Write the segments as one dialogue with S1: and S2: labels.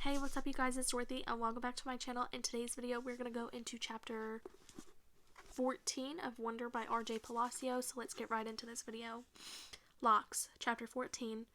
S1: Hey, what's up you guys, it's Ch14 and welcome back to my channel. In today's video, we're going to go into chapter 14 of Wonder by R.J. Palacio, so let's get right into this video. Locks, chapter 14.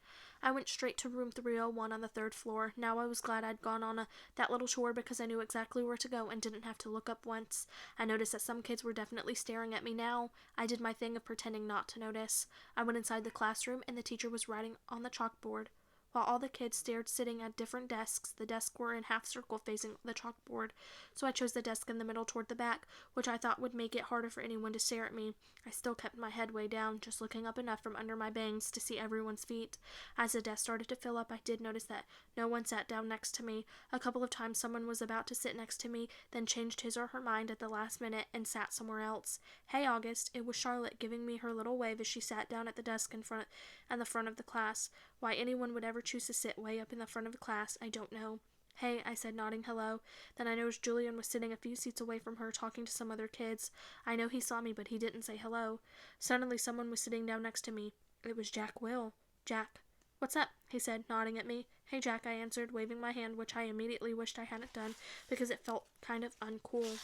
S1: I went straight to room 301 on the 3rd floor. Now I was glad I'd gone on that little tour because I knew exactly where to go and didn't have to look up once. I noticed that some kids were definitely staring at me now. I did my thing of pretending not to notice. I went inside the classroom and the teacher was writing on the chalkboard. While all the kids stared sitting at different desks, the desks were in half circle facing the chalkboard, so I chose the desk in the middle toward the back, which I thought would make it harder for anyone to stare at me. I still kept my head way down, just looking up enough from under my bangs to see everyone's feet. As the desk started to fill up, I did notice that no one sat down next to me. A couple of times someone was about to sit next to me, then changed his or her mind at the last minute and sat somewhere else. "Hey, August," it was Charlotte giving me her little wave as she sat down at the desk in the front of the class. Why anyone would ever choose to sit way up in the front of the class, I don't know. "Hey," I said, nodding hello. Then I noticed Julian was sitting a few seats away from her, talking to some other kids. I know he saw me, but he didn't say hello. Suddenly someone was sitting down next to me. It was Jack Will. "Jack." "What's up?" he said, nodding at me. "Hey, Jack," I answered, waving my hand, which I immediately wished I hadn't done, because it felt kind of uncool.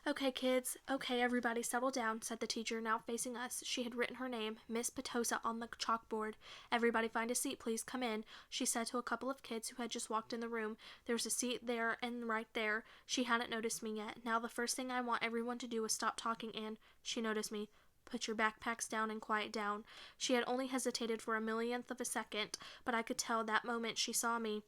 S1: "Okay, kids. Okay, everybody settle down," said the teacher, now facing us. She had written her name, Miss Petosa, on the chalkboard. "Everybody find a seat, please. Come in," she said to a couple of kids who had just walked in the room. "There's a seat there and right there." She hadn't noticed me yet. "Now the first thing I want everyone to do is stop talking and," she noticed me, "put your backpacks down and quiet down." She had only hesitated for a millionth of a second, but I could tell that moment she saw me.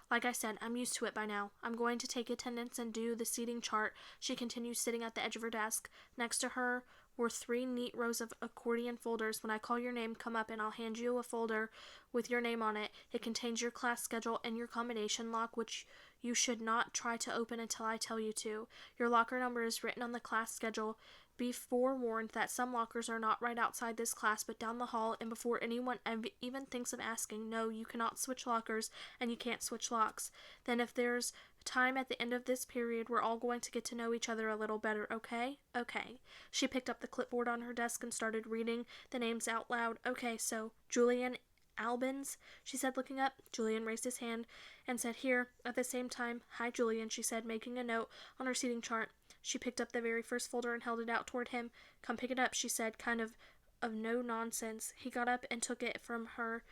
S1: "Like I said, I'm used to it by now. I'm going to take attendance and do the seating chart," she continued, sitting at the edge of her desk. Next to her were 3 neat rows of accordion folders. "When I call your name, come up and I'll hand you a folder with your name on it. It contains your class schedule and your combination lock, which you should not try to open until I tell you to. Your locker number is written on the class schedule. Be forewarned that some lockers are not right outside this class but down the hall, and before anyone even thinks of asking, no, you cannot switch lockers and you can't switch locks. Then if there's time at the end of this period, we're all going to get to know each other a little better, okay? Okay." She picked up the clipboard on her desk and started reading the names out loud. "Okay, so Julian Albans," she said, looking up. Julian raised his hand and said, "Here." At the same time, "Hi, Julian," she said, making a note on her seating chart. She picked up the very first folder and held it out toward him. "Come pick it up," she said, kind of no nonsense. He got up and took it from her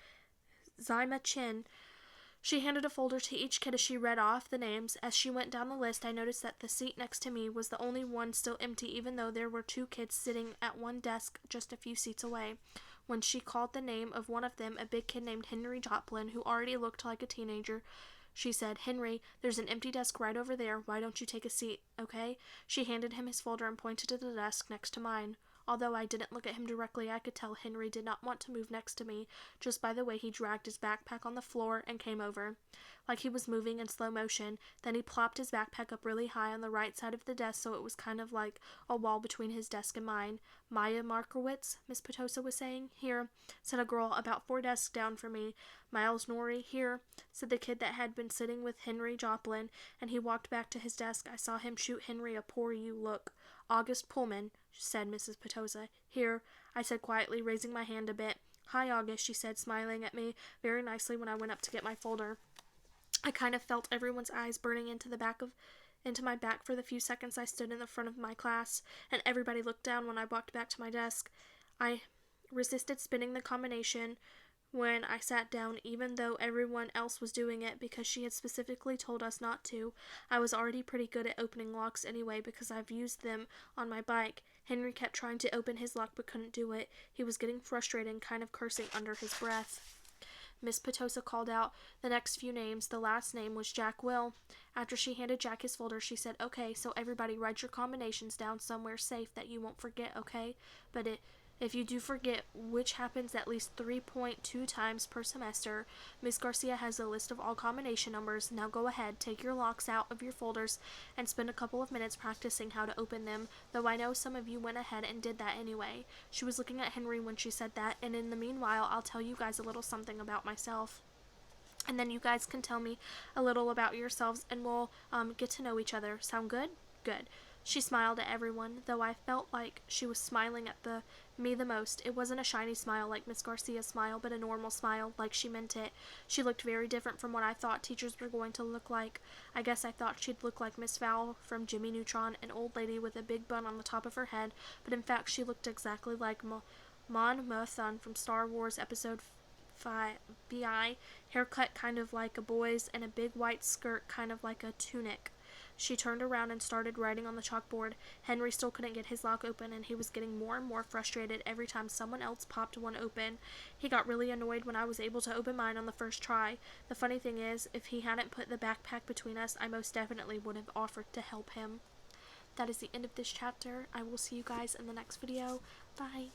S1: Zyma chin. She handed a folder to each kid as she read off the names. As she went down the list, I noticed that the seat next to me was the only one still empty, even though there were 2 kids sitting at one desk just a few seats away. When she called the name of one of them, a big kid named Henry Joplin, who already looked like a teenager, she said, "Henry, there's an empty desk right over there. Why don't you take a seat, okay?" She handed him his folder and pointed to the desk next to mine. Although I didn't look at him directly, I could tell Henry did not want to move next to me, just by the way he dragged his backpack on the floor and came over, like he was moving in slow motion. Then he plopped his backpack up really high on the right side of the desk, so it was kind of like a wall between his desk and mine. "Maya Markowitz," Miss Petosa was saying. "Here," said a girl about 4 desks down from me. "Miles Norrie." "Here," said the kid that had been sitting with Henry Joplin, and he walked back to his desk. I saw him shoot Henry a poor you look. "August Pullman," said Mrs. Petosa. "Here," I said quietly, raising my hand a bit. "Hi, August," she said, smiling at me very nicely when I went up to get my folder. I kind of felt everyone's eyes burning into my back for the few seconds I stood in the front of my class, and everybody looked down when I walked back to my desk. I resisted spinning the combination when I sat down, even though everyone else was doing it, because she had specifically told us not to. I was already pretty good at opening locks anyway, because I've used them on my bike. Henry kept trying to open his lock but couldn't do it. He was getting frustrated and kind of cursing under his breath. Miss Petosa called out the next few names. The last name was Jack Will. After she handed Jack his folder, she said, "Okay, so everybody write your combinations down somewhere safe that you won't forget, okay? But if you do forget, which happens at least 3.2 times per semester, Miss Garcia has a list of all combination numbers. Now go ahead, take your locks out of your folders, and spend a couple of minutes practicing how to open them, though I know some of you went ahead and did that anyway." She was looking at Henry when she said that, and in the meanwhile, I'll tell you guys a little something about myself. And then you guys can tell me a little about yourselves, and we'll get to know each other. Sound good? Good. She smiled at everyone, though I felt like she was smiling at the Me the most. It wasn't a shiny smile like Miss Garcia's smile, but a normal smile, like she meant it. She looked very different from what I thought teachers were going to look like. I guess I thought she'd look like Miss Val from Jimmy Neutron, an old lady with a big bun on the top of her head, but in fact she looked exactly like Mon Mothun from Star Wars Episode 5 BI, haircut kind of like a boy's, and a big white skirt kind of like a tunic. She turned around and started writing on the chalkboard. Henry still couldn't get his lock open, and he was getting more and more frustrated every time someone else popped one open. He got really annoyed when I was able to open mine on the first try. The funny thing is, if he hadn't put the backpack between us, I most definitely would have offered to help him. That is the end of this chapter. I will see you guys in the next video. Bye.